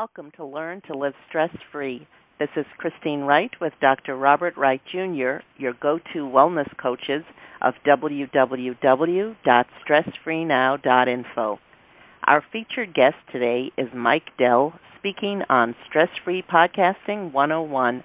welcome to Learn to Live Stress-Free. This is Christine Wright with Dr. Robert Wright Jr., your go-to wellness coaches of www.stressfreenow.info. Our featured guest today is Mike Dell, speaking on Stress-Free Podcasting 101.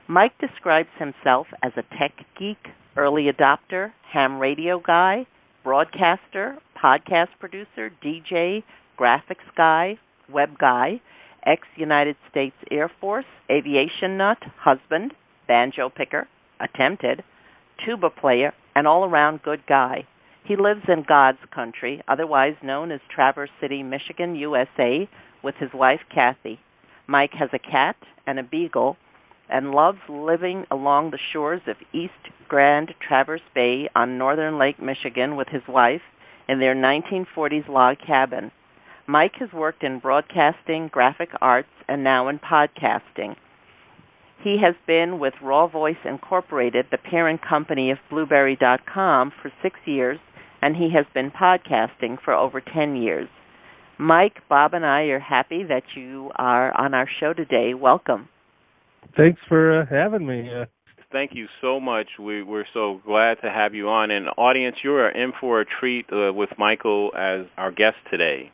Mike describes himself as a tech geek, early adopter, ham radio guy, broadcaster, podcast producer, DJ, graphics guy, web guy, ex-United States Air Force, aviation nut, husband, banjo picker, attempted, tuba player, and all-around good guy. He lives in God's country, otherwise known as Traverse City, Michigan, USA, with his wife, Kathy. Mike has a cat and a beagle and loves living along the shores of East Grand Traverse Bay on northern Lake Michigan with his wife in their 1940s log cabin. Mike has worked in broadcasting, graphic arts, and now in podcasting. He has been with Raw Voice Incorporated, the parent company of Blueberry.com, for 6 years, and he has been podcasting for over 10 years. Mike, Bob, and I are happy that you are on our show today. Welcome. Thanks for having me. Thank you so much. We're so glad to have you on. And audience, you are in for a treat with Michael as our guest today.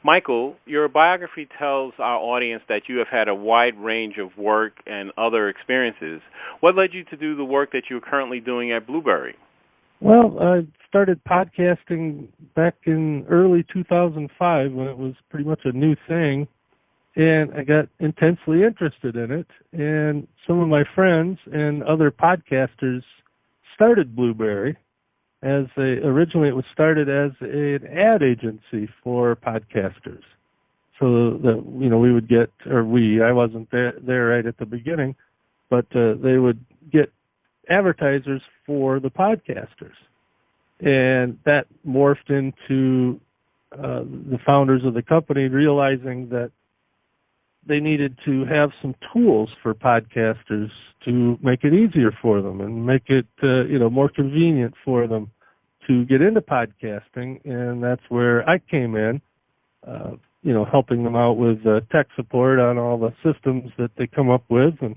Michael, your biography tells our audience that you have had a wide range of work and other experiences. What led you to do the work that you're currently doing at Blueberry? Well, I started podcasting back in early 2005 when it was pretty much a new thing, and I got intensely interested in it. And some of my friends and other podcasters started Blueberry. Originally it was started as an ad agency for podcasters. So that, we would get, I wasn't there right at the beginning, but they would get advertisers for the podcasters. And that morphed into the founders of the company realizing that they needed to have some tools for podcasters to make it easier for them and make it more convenient for them to get into podcasting, and that's where I came in, helping them out with tech support on all the systems that they come up with, and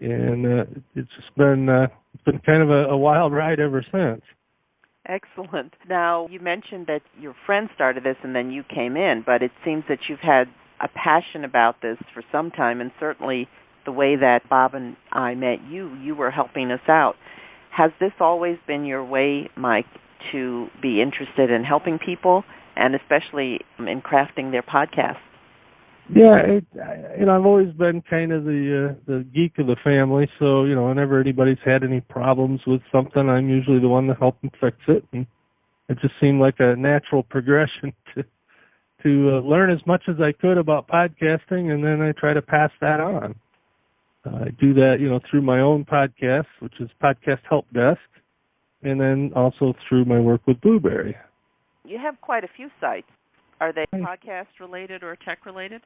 it's just been kind of a wild ride ever since. Excellent. Now, you mentioned that your friend started this and then you came in, but it seems that you've had a passion about this for some time, and certainly the way that Bob and I met you were helping us out. Has this always been your way, Mike, to be interested in helping people, and especially in crafting their podcasts? Yeah, I've always been kind of the geek of the family, so, whenever anybody's had any problems with something, I'm usually the one to help them fix it, and it just seemed like a natural progression to learn as much as I could about podcasting, and then I try to pass that on. I do that, through my own podcast, which is Podcast Help Desk, and then also through my work with Blueberry. You have quite a few sites. Are they podcast-related or tech-related?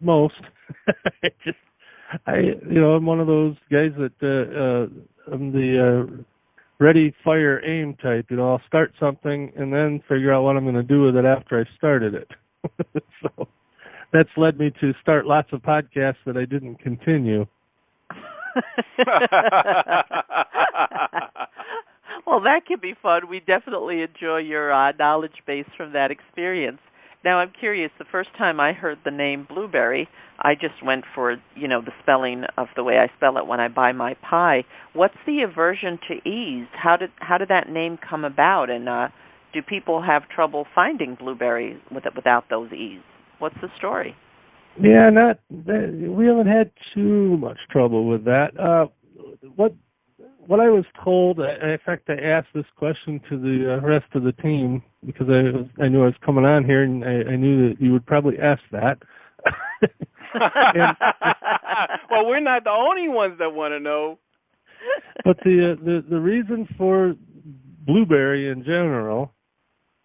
Most. I'm one of those guys that I'm the ready, fire, aim type. I'll start something and then figure out what I'm going to do with it after I've started it. So that's led me to start lots of podcasts that I didn't continue. Well, that can be fun. We definitely enjoy your knowledge base from that experience. Now, I'm curious, the first time I heard the name Blueberry, I just went for, the spelling of the way I spell it when I buy my pie. What's the aversion to E's? How did that name come about? And do people have trouble finding Blueberry without those E's? What's the story? Yeah, we haven't had too much trouble with that. What I was told, in fact, I asked this question to the rest of the team because I knew I was coming on here, and I knew that you would probably ask that. Well, we're not the only ones that want to know. But the reason for Blueberry in general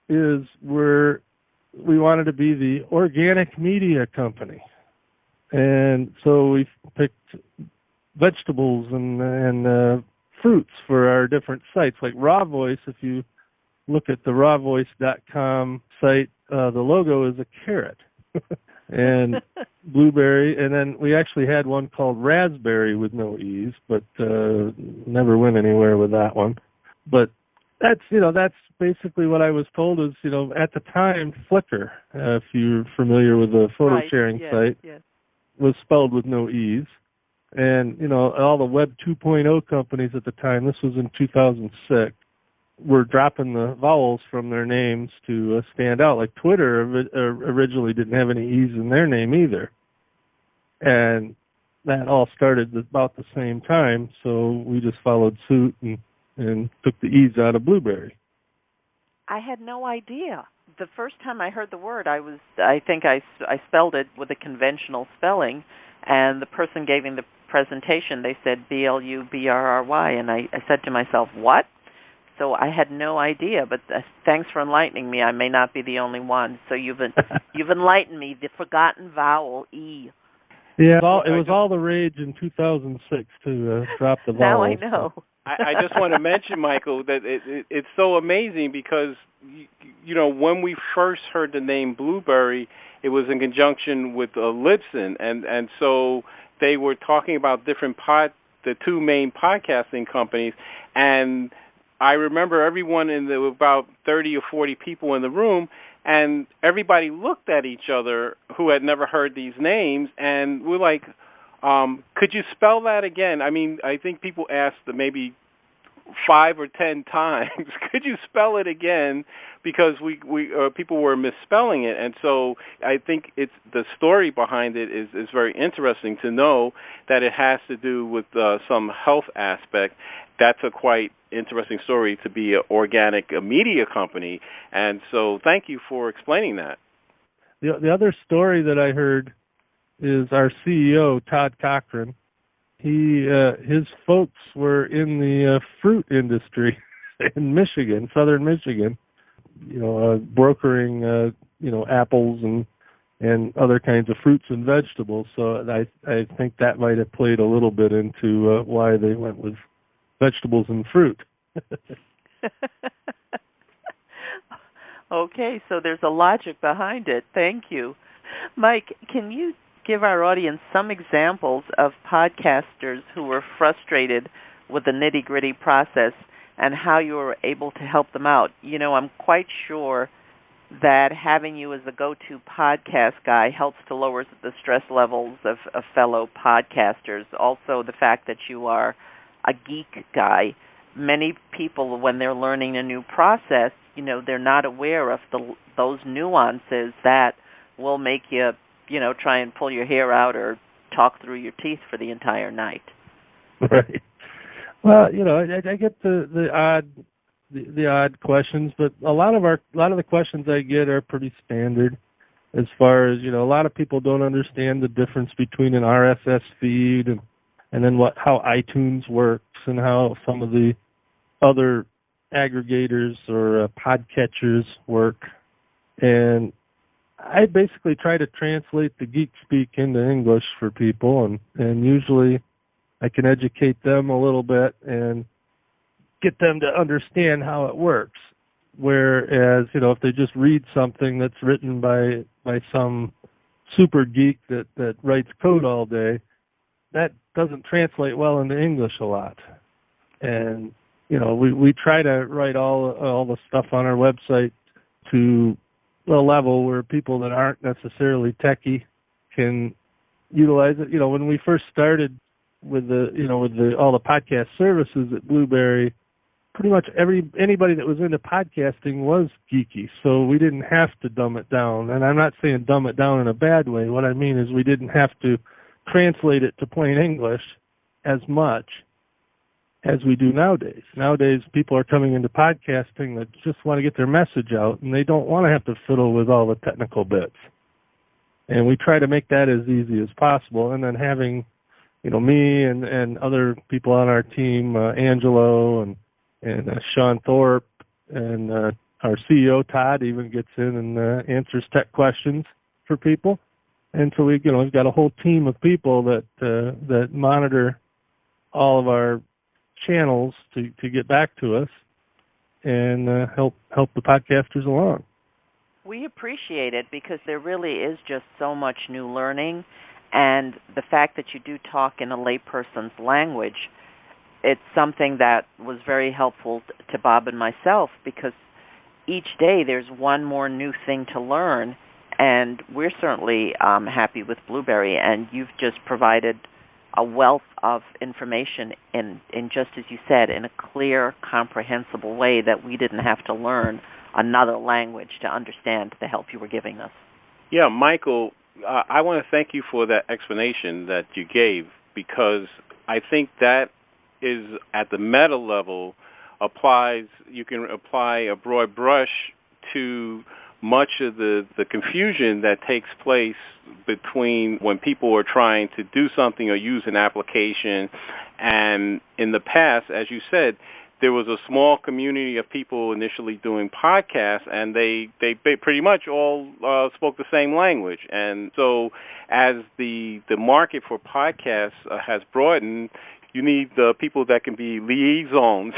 is we wanted to be the organic media company, and so we picked vegetables and fruits for our different sites, like Raw Voice. If you look at the rawvoice.com site, the logo is a carrot. and blueberry, and then we actually had one called raspberry with no E's, but never went anywhere with that one. But that's basically what I was told is, at the time, Flickr, if you're familiar with the photo sharing site, was spelled with no E's. And, all the Web 2.0 companies at the time, this was in 2006, were dropping the vowels from their names to stand out. Like Twitter originally didn't have any E's in their name either. And that all started about the same time, so we just followed suit and took the E's out of blueberry. I had no idea. The first time I heard the word, I think I spelled it with a conventional spelling, and the person giving the presentation, they said B-L-U-B-R-R-Y, and I said to myself, what? So I had no idea, but thanks for enlightening me. I may not be the only one. So you've enlightened me, the forgotten vowel, E. Yeah, it was all the rage in 2006 to drop the vowels. Now I know. I just want to mention, Michael, that it's so amazing because, when we first heard the name Blueberry, it was in conjunction with Libsyn, and so they were talking about the two main podcasting companies, and I remember everyone there were about 30 or 40 people in the room, and everybody looked at each other who had never heard these names, and we're like, could you spell that again? I mean, I think people asked maybe 5 or 10 times, could you spell it again? Because people were misspelling it, and so I think it's the story behind it is very interesting to know that it has to do with some health aspect. That's a quite interesting story to be an organic media company, and so thank you for explaining that. The other story that I heard is our CEO, Todd Cochran. His folks were in the fruit industry in Michigan, southern Michigan, brokering, apples and other kinds of fruits and vegetables. So I think that might have played a little bit into why they went with vegetables and fruit. Okay, so there's a logic behind it. Thank you. Mike, can you give our audience some examples of podcasters who were frustrated with the nitty-gritty process and how you were able to help them out? I'm quite sure that having you as a go-to podcast guy helps to lower the stress levels of fellow podcasters. Also, the fact that you are a geek guy. Many people, when they're learning a new process, they're not aware of those nuances that will make you, try and pull your hair out or talk through your teeth for the entire night. Right. Well, I get the odd questions, but a lot of the questions I get are pretty standard. As far as a lot of people don't understand the difference between an RSS feed and then how iTunes works and how some of the other aggregators or podcatchers work. And I basically try to translate the geek speak into English for people, and usually I can educate them a little bit and get them to understand how it works. Whereas, if they just read something that's written by some super geek that writes code all day, that doesn't translate well into English a lot. And, we try to write all the stuff on our website to a level where people that aren't necessarily techie can utilize it. When we first started with all the podcast services at Blueberry, pretty much anybody that was into podcasting was geeky, so we didn't have to dumb it down. And I'm not saying dumb it down in a bad way. What I mean is we didn't have to translate it to plain English as much as we do nowadays. Nowadays, people are coming into podcasting that just want to get their message out, and they don't want to have to fiddle with all the technical bits. And we try to make that as easy as possible. And then having, me and other people on our team, Angelo and Sean Thorpe, and our CEO, Todd, even gets in and answers tech questions for people. And so we've got a whole team of people that monitor all of our channels to get back to us and help the podcasters along. We appreciate it because there really is just so much new learning, and the fact that you do talk in a layperson's language, it's something that was very helpful to Bob and myself because each day there's one more new thing to learn, and we're certainly happy with Blueberry, and you've just provided a wealth of information in just as you said, in a clear, comprehensible way that we didn't have to learn another language to understand the help you were giving us. Yeah, Michael, I want to thank you for that explanation that you gave because I think that is at the meta level you can apply a broad brush to much of the confusion that takes place between when people are trying to do something or use an application. And in the past, as you said, there was a small community of people initially doing podcasts, and they pretty much all spoke the same language. And so as the market for podcasts has broadened, you need the people that can be liaisons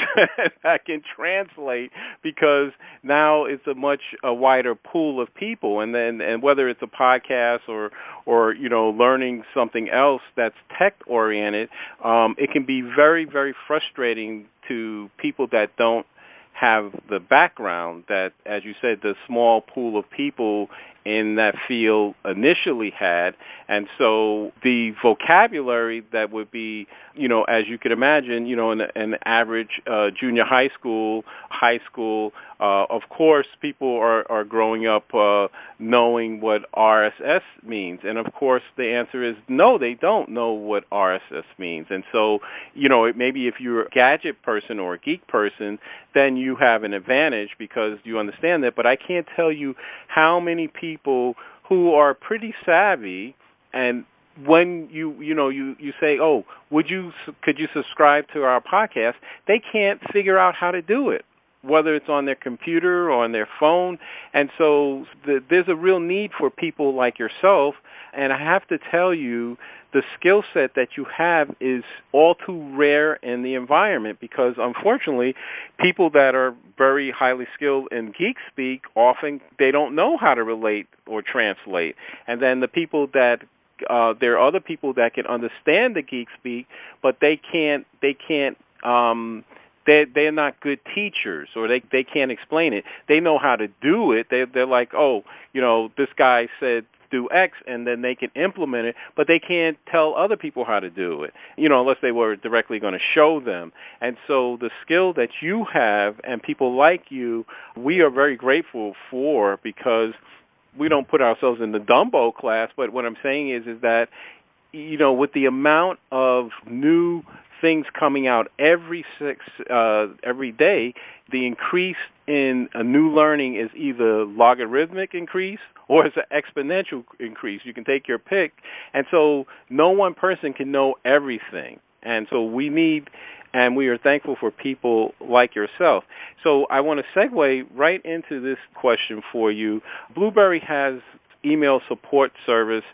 that can translate because now it's a wider pool of people, and whether it's a podcast or learning something else that's tech oriented, it can be very, very frustrating to people that don't have the background that, as you said, the small pool of people in that field initially had. And so the vocabulary that would be, as you could imagine, in an average junior high school, of course, people are growing up knowing what RSS means. And, of course, the answer is no, they don't know what RSS means. And so, maybe if you're a gadget person or a geek person, then you have an advantage because you understand that. But I can't tell you how many people who are pretty savvy, and when you say, oh, could you subscribe to our podcast, they can't figure out how to do it, whether it's on their computer or on their phone. And so there's a real need for people like yourself. And I have to tell you, the skill set that you have is all too rare in the environment because, unfortunately, people that are very highly skilled in geek speak, often they don't know how to relate or translate. And then the people that there are other people that can understand the geek speak, but they're not good teachers, or they can't explain it. They know how to do it. They're like, oh, this guy said do X, and then they can implement it, but they can't tell other people how to do it, unless they were directly going to show them. And so the skill that you have and people like you, we are very grateful for because we don't put ourselves in the Dumbo class, but what I'm saying is that, with the amount of new things coming out every day, the increase in a new learning is either logarithmic increase or it's an exponential increase. You can take your pick. And so no one person can know everything. And so we are thankful for people like yourself. So I want to segue right into this question for you. Blueberry has email support service,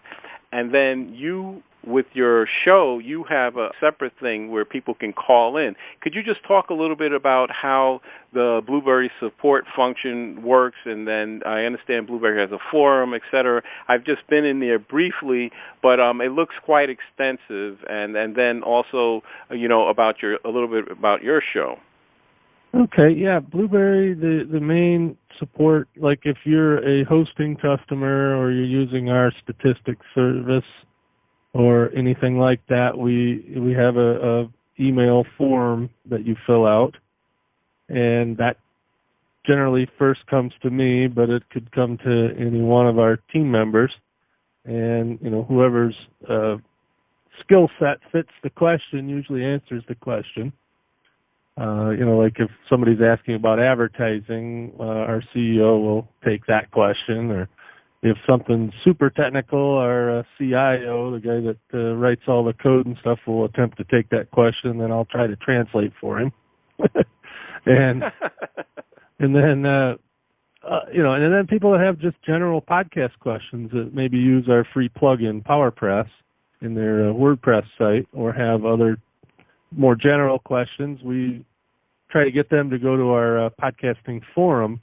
and then you, with your show, you have a separate thing where people can call in. Could you just talk a little bit about how the Blueberry support function works? And then I understand Blueberry has a forum, et cetera. I've just been in there briefly, but it looks quite extensive. And then also, a little bit about your show. Okay, yeah, Blueberry, the main support, like if you're a hosting customer or you're using our statistics service or anything like that, we have a email form that you fill out, and that generally first comes to me, but it could come to any one of our team members, and whoever's skill set fits the question usually answers the question. Like if somebody's asking about advertising, our CEO will take that question, or if something's super technical, our CIO, the guy that writes all the code and stuff, will attempt to take that question, then I'll try to translate for him. and then people that have just general podcast questions that maybe use our free plugin PowerPress in their WordPress site, or have other more general questions, we try to get them to go to our podcasting forum,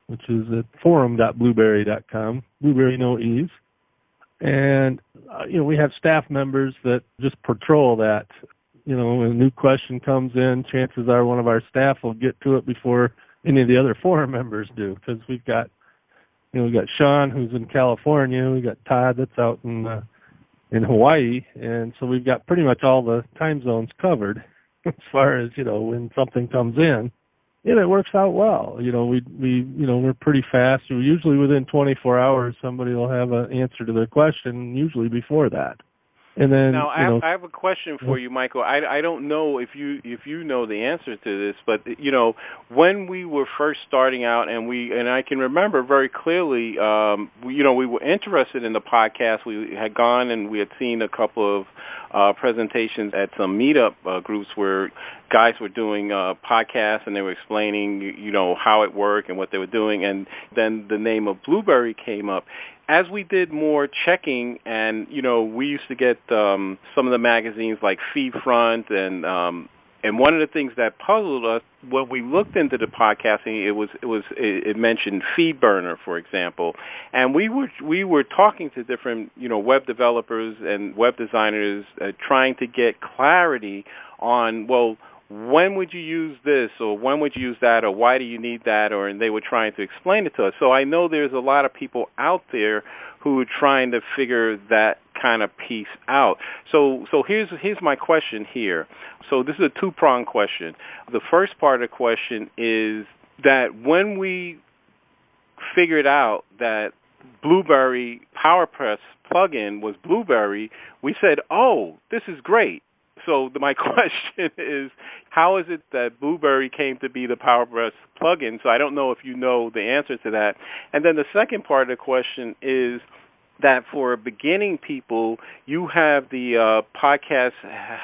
which is at forum.blueberry.com, Blueberry no E's. And, we have staff members that just patrol that. When a new question comes in, chances are one of our staff will get to it before any of the other forum members do, because we've got Sean, who's in California, we got Todd that's out in Hawaii, and so we've got pretty much all the time zones covered as far as, when something comes in. And it works out well. We're pretty fast. Usually within 24 hours, somebody will have an answer to their question, usually before that. And then, now, I have a question for you, Michael. I don't know if you know the answer to this, but when we were first starting out, and I can remember very clearly, we were interested in the podcast. We had gone and we had seen a couple of presentations at some meetup groups where guys were doing podcasts and they were explaining, how it worked and what they were doing, and then the name of Blueberry came up. As we did more checking, and we used to get some of the magazines like Feed Front, and one of the things that puzzled us when we looked into the podcasting, it mentioned FeedBurner, for example, and we were talking to different web developers and web designers trying to get clarity on, well, when would you use this, or when would you use that, or why do you need that, and they were trying to explain it to us. So I know there's a lot of people out there who are trying to figure that kind of piece out. So here's my question here. So this is a two-pronged question. The first part of the question is that when we figured out that Blueberry PowerPress plugin was Blueberry, we said, oh, this is great. So my question is, how is it that Blueberry came to be the PowerPress plugin? So I don't know if you know the answer to that. And then the second part of the question is that for beginning people, you have the podcast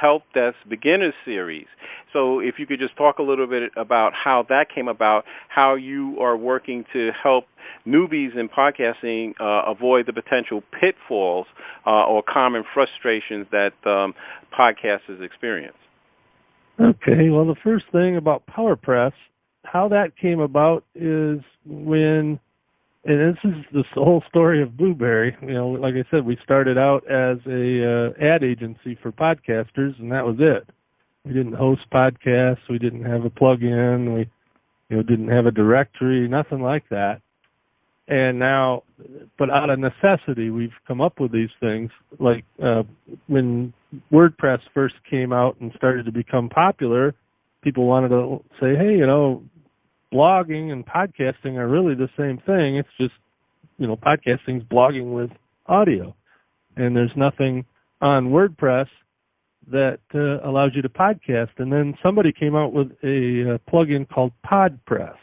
Help Desk Beginners Series. So if you could just talk a little bit about how that came about, how you are working to help newbies in podcasting avoid the potential pitfalls or common frustrations that podcasters experience. Okay, well, the first thing about PowerPress, how that came about is when, and this is the whole story of Blueberry. Like I said, we started out as a ad agency for podcasters, and that was it. We didn't host podcasts. We didn't have a plug-in. We didn't have a directory, nothing like that. And now, but out of necessity, we've come up with these things. Like when WordPress first came out and started to become popular, people wanted to say, hey, blogging and podcasting are really the same thing. It's just, podcasting's blogging with audio. And there's nothing on WordPress that allows you to podcast. And then somebody came out with a plugin called PodPress.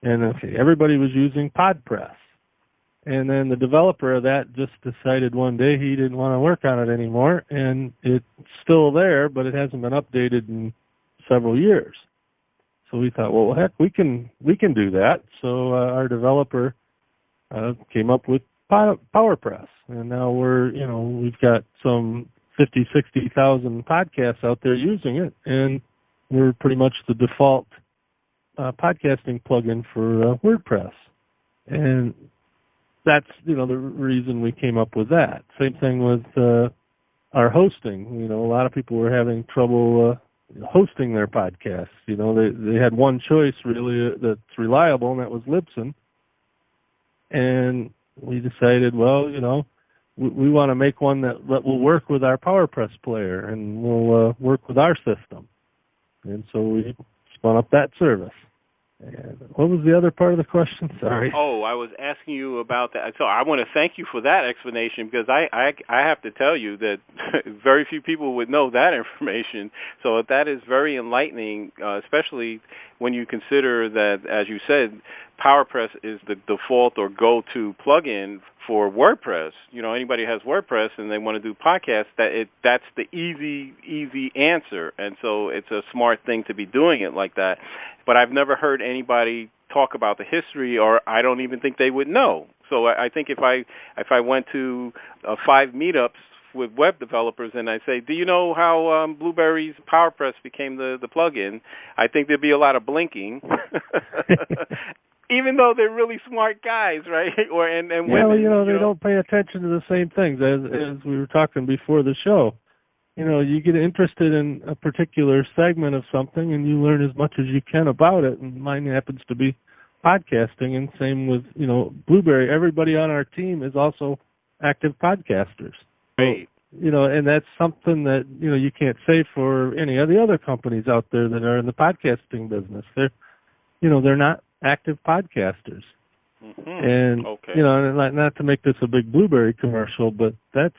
And everybody was using PodPress. And then the developer of that just decided one day he didn't want to work on it anymore. And it's still there, but it hasn't been updated in several years. So we thought, well, heck, we can do that. So our developer came up with PowerPress, and now we've got some 60,000 podcasts out there using it, and we're pretty much the default podcasting plugin for WordPress, and that's the reason we came up with that. Same thing with our hosting. A lot of people were having trouble hosting their podcasts. They had one choice really that's reliable, and that was Libsyn. And we decided, well, we want to make one that will work with our PowerPress player and will work with our system. And so we spun up that service. And what was the other part of the question? Sorry. Oh, I was asking you about that. So I want to thank you for that explanation, because I have to tell you that very few people would know that information. So that is very enlightening, especially when you consider that, as you said, PowerPress is the default or go-to plugin for WordPress. Anybody who has WordPress and they want to do podcasts, that's the easy answer. And so it's a smart thing to be doing it like that. But I've never heard anybody talk about the history, or I don't even think they would know. So I think if I went to 5 meetups with web developers and I say, do you know how Blueberry's PowerPress became the plugin? I think there'd be a lot of blinking. Even even though they're really smart guys, right? Or and yeah, women. well, they don't pay attention to the same things as we were talking before the show. You get interested in a particular segment of something and you learn as much as you can about it. And mine happens to be podcasting, and same with, Blueberry. Everybody on our team is also active podcasters. Right. And that's something that, you can't say for any of the other companies out there that are in the podcasting business. They're not active podcasters. Mm-hmm. And, okay. And not to make this a big Blueberry commercial, but that's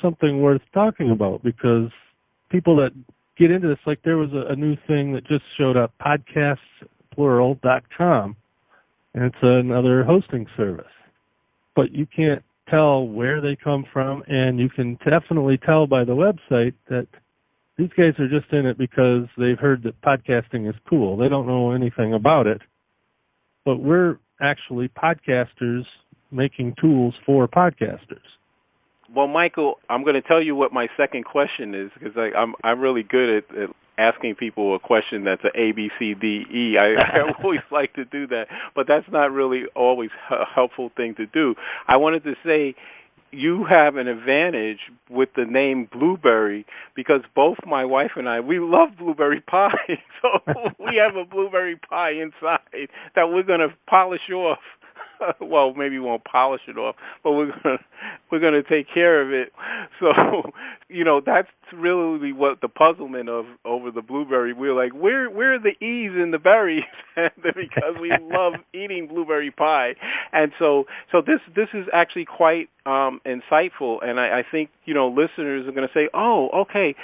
something worth talking about, because people that get into this, like there was a new thing that just showed up, podcastsplural.com, and it's another hosting service. But you can't tell where they come from, and you can definitely tell by the website that these guys are just in it because they've heard that podcasting is cool. They don't know anything about it. But we're actually podcasters making tools for podcasters. Well, Michael, I'm going to tell you what my second question is, because I'm really good at asking people a question that's a B, C, D, E. I always like to do that, but that's not really always a helpful thing to do. I wanted to say you have an advantage with the name Blueberry, because both my wife and I, we love blueberry pie. So we have a blueberry pie inside that we're going to polish off. Well, maybe we won't polish it off, but we're gonna take care of it. So, that's really what the puzzlement of over the blueberry. We're like, where are the E's in the berries? Because we love eating blueberry pie, and so this is actually quite insightful, and I think listeners are going to say, oh, okay,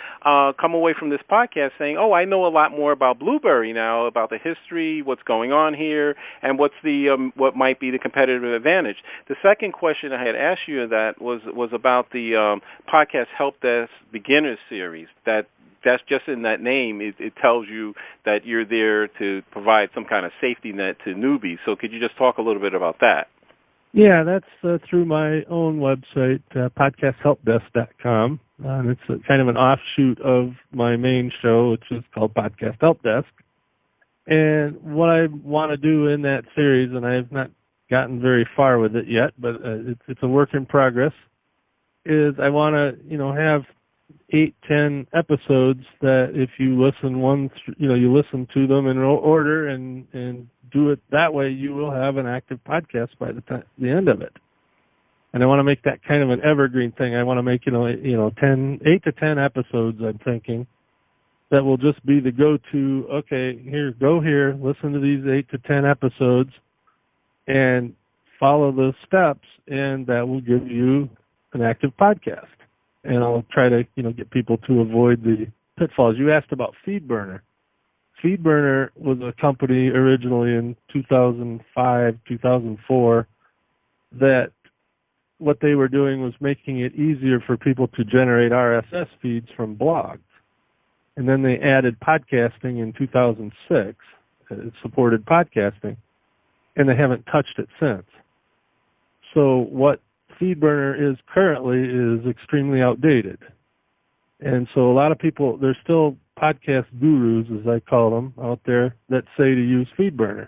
come away from this podcast saying, oh, I know a lot more about blueberry now, about the history, what's going on here, and what's the what might be the competitive advantage. The second question I had asked you that was about the podcast Help Desk Beginner Series. That's just in that name. It tells you that you're there to provide some kind of safety net to newbies. So could you just talk a little bit about that? Yeah, that's through my own website, podcasthelpdesk.com. And it's kind of an offshoot of my main show, which is called Podcast Help Desk. And what I want to do in that series, and I have not gotten very far with it yet, but it's a work in progress, is I want to, have 8-10 episodes that if you listen you listen to them in order and do it that way, you will have an active podcast by the end of it. And I want to make that kind of an evergreen thing. I want to make 8 to 10 episodes, I'm thinking, that will just be the go-to. Okay, go here, listen to these 8 to 10 episodes, and follow the steps, and that will give you an active podcast. And I'll try to, get people to avoid the pitfalls. You asked about FeedBurner. FeedBurner was a company originally in 2005, 2004, that what they were doing was making it easier for people to generate RSS feeds from blogs. And then they added podcasting in 2006. It supported podcasting, and they haven't touched it since. So what FeedBurner is currently is extremely outdated. And so a lot of people, there's still podcast gurus, as I call them, out there that say to use FeedBurner.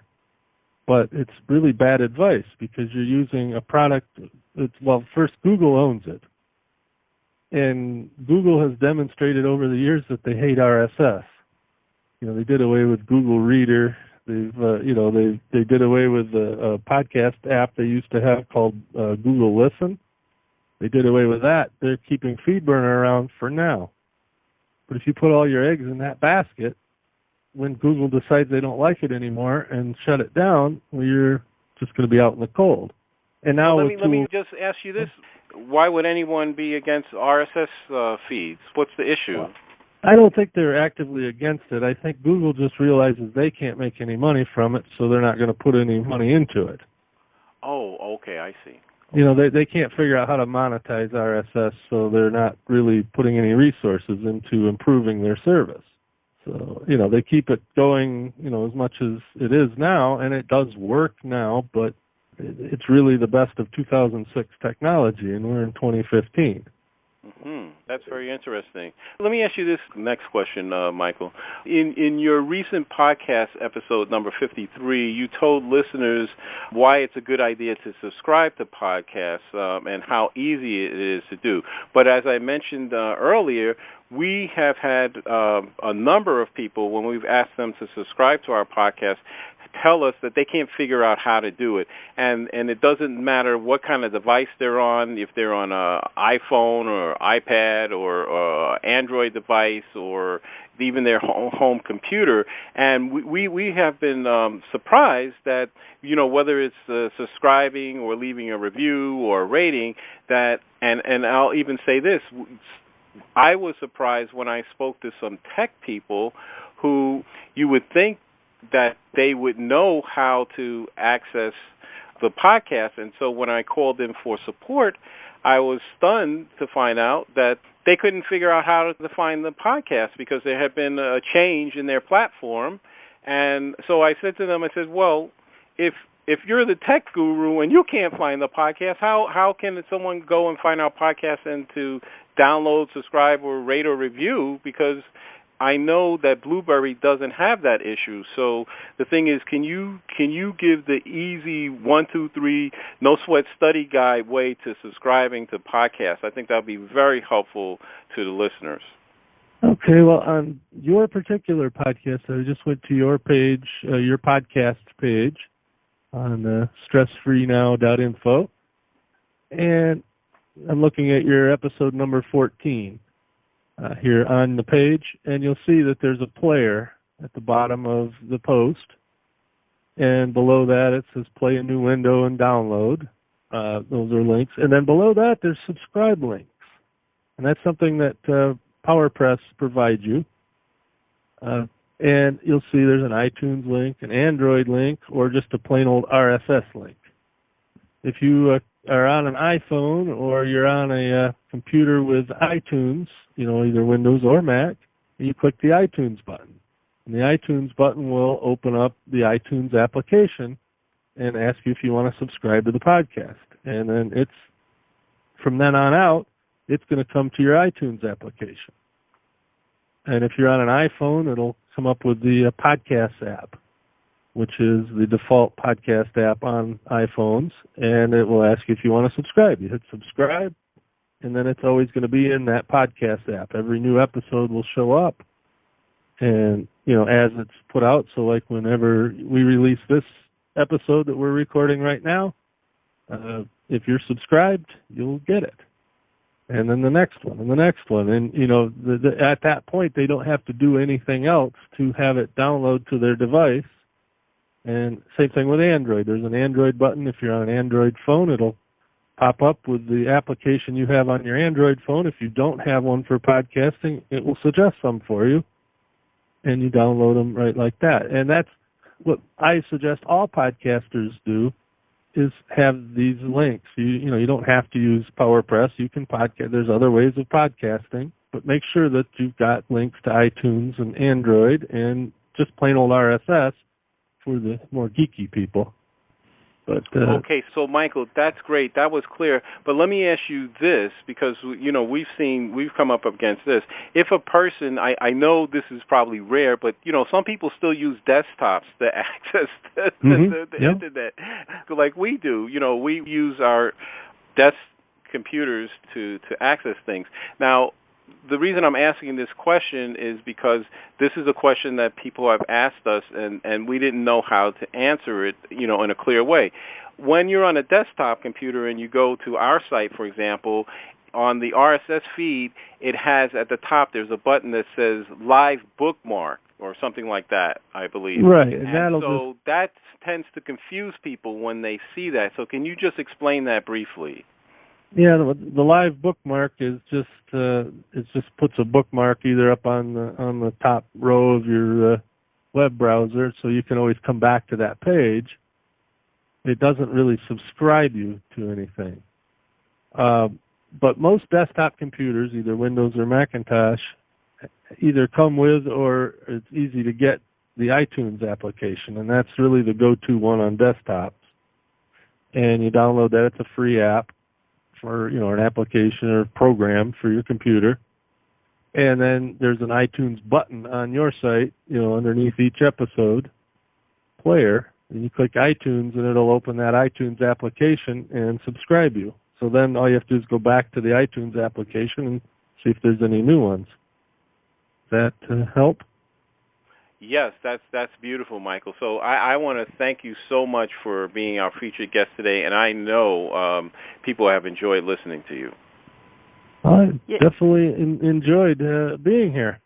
But it's really bad advice, because you're using a product first, Google owns it. And Google has demonstrated over the years that they hate RSS. They did away with Google Reader. They did away with the podcast app they used to have called Google Listen. They did away with that. They're keeping FeedBurner around for now. But if you put all your eggs in that basket, when Google decides they don't like it anymore and shut it down, well, you're just going to be out in the cold. And now let me just ask you this: why would anyone be against RSS feeds? What's the issue? I don't think they're actively against it. I think Google just realizes they can't make any money from it, so they're not going to put any money into it. Oh, okay, I see. They can't figure out how to monetize RSS, so they're not really putting any resources into improving their service. So, they keep it going, as much as it is now, and it does work now, but it's really the best of 2006 technology, and we're in 2015. That's very interesting. Let me ask you this next question, Michael. In your recent podcast episode number 53, you told listeners why it's a good idea to subscribe to podcasts and how easy it is to do. But as I mentioned earlier, we have had a number of people, when we've asked them to subscribe to our podcast, tell us that they can't figure out how to do it. And it doesn't matter what kind of device they're on, if they're on an iPhone or iPad or Android device or even their home computer. And we have been surprised that, whether it's subscribing or leaving a review or a rating, that, and I'll even say this, I was surprised when I spoke to some tech people who you would think that they would know how to access the podcast. And so when I called in for support, I was stunned to find out that they couldn't figure out how to find the podcast because there had been a change in their platform. And so I said to them, well, if you're the tech guru and you can't find the podcast, how can someone go and find our podcast and to download, subscribe, or rate or review? Because I know that Blueberry doesn't have that issue. So the thing is, can you give the easy 1, 2, 3 no sweat study guide way to subscribing to podcasts? I think that would be very helpful to the listeners. Okay, well, on your particular podcast, I just went to your page, your podcast page on stressfreenow.info, and I'm looking at your episode number 14. Here on the page, and you'll see that there's a player at the bottom of the post, and below that it says play a new window and download. Those are links, and then below that there's subscribe links, and that's something that PowerPress provides you. And you'll see there's an iTunes link, an Android link, or just a plain old RSS link. If you are on an iPhone or you're on a computer with iTunes, either Windows or Mac, you click the iTunes button. And the iTunes button will open up the iTunes application and ask you if you want to subscribe to the podcast. And then from then on out, it's going to come to your iTunes application. And if you're on an iPhone, it'll come up with the podcast app, which is the default podcast app on iPhones, and it will ask you if you want to subscribe. You hit subscribe, and then it's always going to be in that podcast app. Every new episode will show up, and, as it's put out. So, like, whenever we release this episode that we're recording right now, if you're subscribed, you'll get it. And then the next one, and the next one. And, at that point, they don't have to do anything else to have it download to their device. And same thing with Android. There's an Android button. If you're on an Android phone, it'll pop up with the application you have on your Android phone. If you don't have one for podcasting, it will suggest some for you, and you download them right like that. And that's what I suggest all podcasters do, is have these links. You don't have to use PowerPress. You can podcast. There's other ways of podcasting, but make sure that you've got links to iTunes and Android and just plain old RSS for the more geeky people. But okay, so Michael, that's great. That was clear. But let me ask you this, because we've come up against this. If a person, I know this is probably rare, but some people still use desktops to access the internet, like we do. We use our desk computers to access things. Now, the reason I'm asking this question is because this is a question that people have asked us, and we didn't know how to answer it, in a clear way. When you're on a desktop computer and you go to our site, for example, on the RSS feed, it has at the top, there's a button that says Live Bookmark or something like that, I believe. Right. And so that tends to confuse people when they see that. So can you just explain that briefly? Yeah, the live bookmark is just it just puts a bookmark either up on the top row of your web browser, so you can always come back to that page. It doesn't really subscribe you to anything. But most desktop computers, either Windows or Macintosh, either come with or it's easy to get the iTunes application, and that's really the go-to one on desktops. And you download that. It's a free app or an application or program for your computer. And then there's an iTunes button on your site, underneath each episode player. And you click iTunes, and it'll open that iTunes application and subscribe you. So then all you have to do is go back to the iTunes application and see if there's any new ones. Does that help? Yes, that's beautiful, Michael. So I want to thank you so much for being our featured guest today, and I know people have enjoyed listening to you. I definitely enjoyed being here.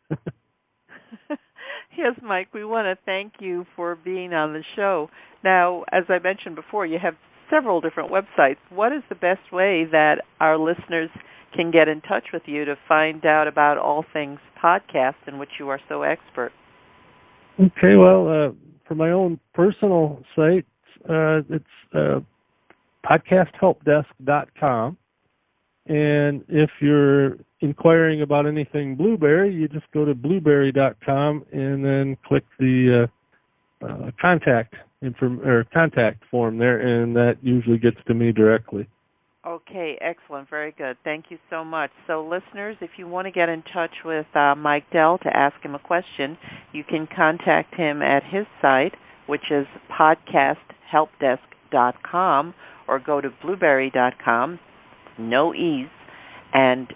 Yes, Mike, we want to thank you for being on the show. Now, as I mentioned before, you have several different websites. What is the best way that our listeners can get in touch with you to find out about all things podcast in which you are so expert? Okay, well, for my own personal site, it's podcasthelpdesk.com. And if you're inquiring about anything Blueberry, you just go to blueberry.com and then click the contact form there, and that usually gets to me directly. Okay, excellent. Very good. Thank you so much. So, listeners, if you want to get in touch with Mike Dell to ask him a question, you can contact him at his site, which is podcasthelpdesk.com, or go to blueberry.com, no E's, and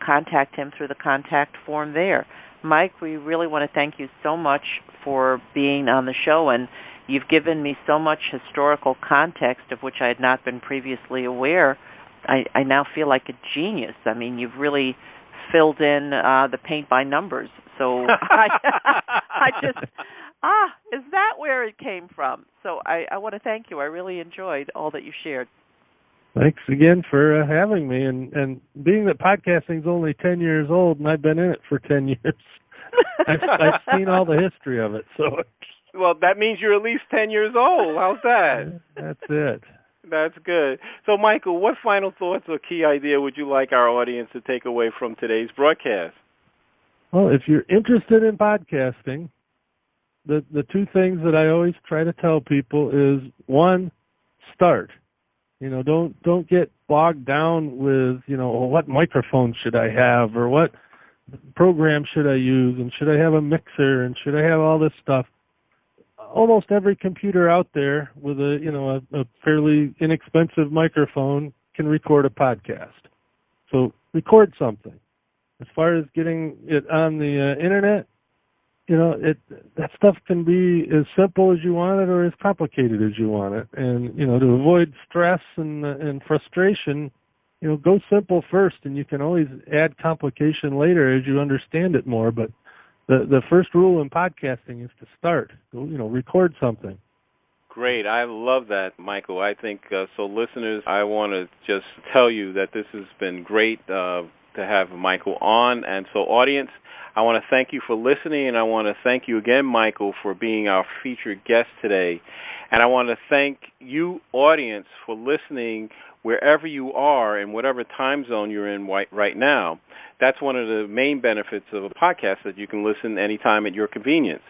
contact him through the contact form there. Mike, we really want to thank you so much for being on the show, and you've given me so much historical context of which I had not been previously aware. I now feel like a genius. I mean, you've really filled in the paint by numbers. So I just, is that where it came from? So I want to thank you. I really enjoyed all that you shared. Thanks again for having me. And being that podcasting's only 10 years old, and I've been in it for 10 years, I've seen all the history of it. So. Well, that means you're at least 10 years old. How's that? That's it. That's good. So, Michael, what final thoughts or key idea would you like our audience to take away from today's broadcast? Well, if you're interested in podcasting, the two things that I always try to tell people is, one, start. Don't get bogged down with, what microphone should I have, or what program should I use, and should I have a mixer, and should I have all this stuff. Almost every computer out there with a fairly inexpensive microphone can record a podcast. So record something. As far as getting it on the internet, that stuff can be as simple as you want it or as complicated as you want it. And to avoid stress and frustration, go simple first, and you can always add complication later as you understand it more. But the first rule in podcasting is to start. Record something. Great. I love that, Michael. I think, so listeners, I want to just tell you that this has been great to have Michael on. And so, audience, I want to thank you for listening, and I want to thank you again, Michael, for being our featured guest today. And I want to thank you, audience, for listening wherever you are in whatever time zone you're in right now. That's one of the main benefits of a podcast, that you can listen anytime at your convenience.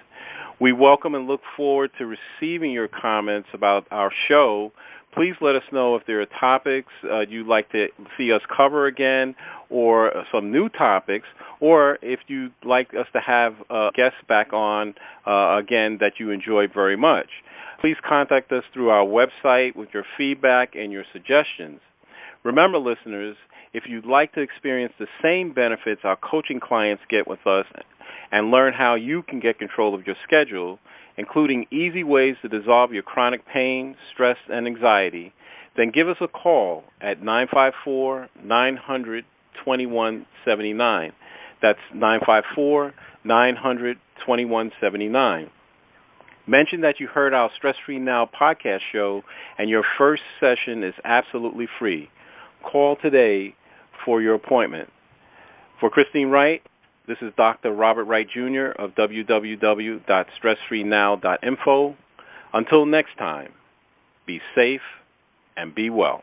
We welcome and look forward to receiving your comments about our show. Please let us know if there are topics you'd like to see us cover again, or some new topics, or if you'd like us to have guests back on again that you enjoyed very much. Please contact us through our website with your feedback and your suggestions. Remember, listeners, if you'd like to experience the same benefits our coaching clients get with us and learn how you can get control of your schedule, including easy ways to dissolve your chronic pain, stress, and anxiety, then give us a call at 954-900-2179. That's 954-900-2179. Mention that you heard our Stress Free Now podcast show, and your first session is absolutely free. Call today for your appointment. For Christine Wright, this is Dr. Robert Wright, Jr. of www.stressfreenow.info. Until next time, be safe and be well.